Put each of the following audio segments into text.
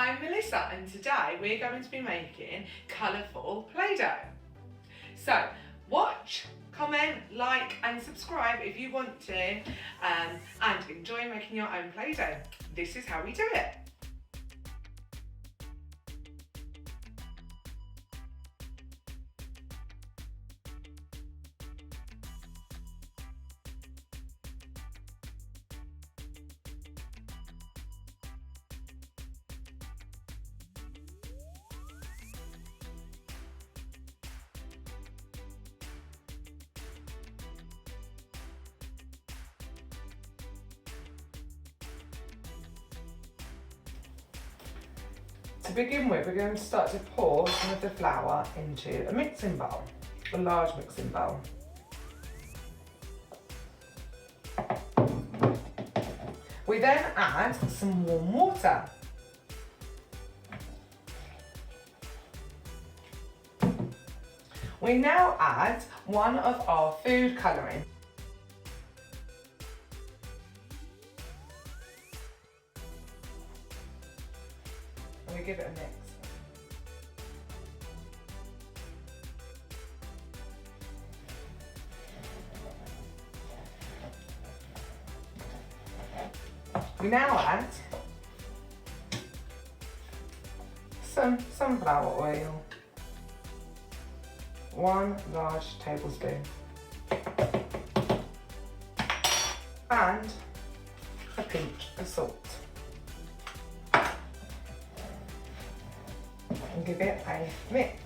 I'm Melissa and today we're going to be making colourful Play-Doh. So watch, comment, like and subscribe if you want to and enjoy making your own Play-Doh. This is how we do it. To begin with, we're going to start to pour some of the flour into a mixing bowl, a large mixing bowl. We then add some warm water. We now add one of our food colouring. And we give it a mix. We now add some sunflower oil, 1 large tablespoon, and a pinch of salt. And give it a mix.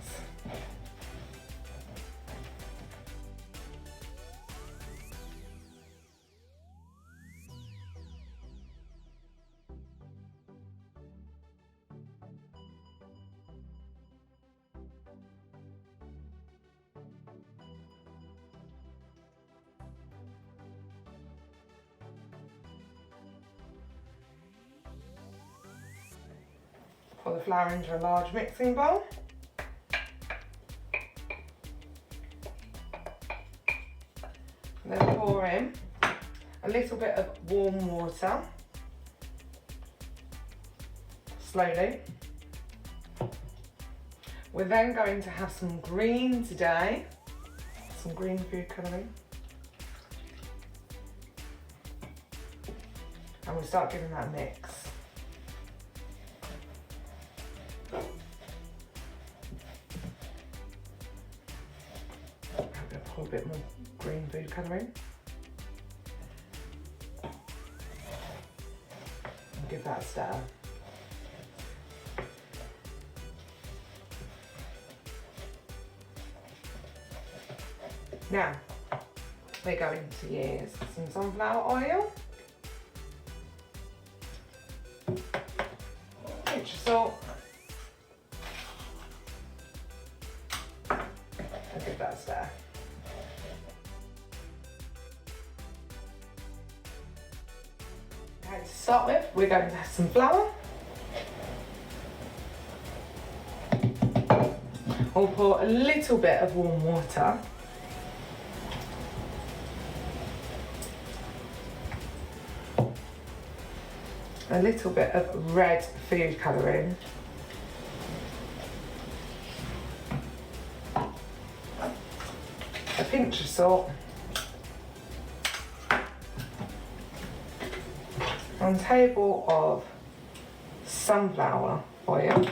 Pour the flour into a large mixing bowl. And then pour in a little bit of warm water, slowly. We're then going to have some green today, some green food colouring. And we'll start giving that a mix. A little bit more green food colouring. And give that a stir. Now, we're going to use some sunflower oil, pinch of salt, and give that a stir. Okay, to start with, we're going to have some flour. We'll pour a little bit of warm water. A little bit of red food colouring. A pinch of salt. 1 tablespoon of sunflower oil,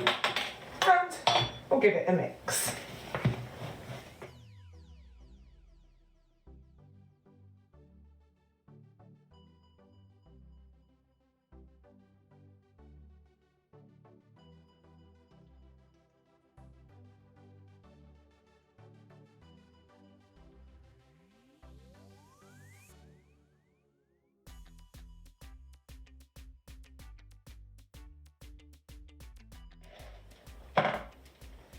and we'll give it a mix.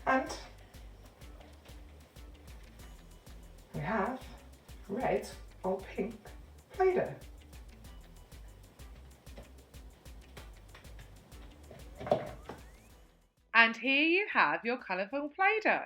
And we have red or pink Play-Doh. And here you have your colourful Play-Doh.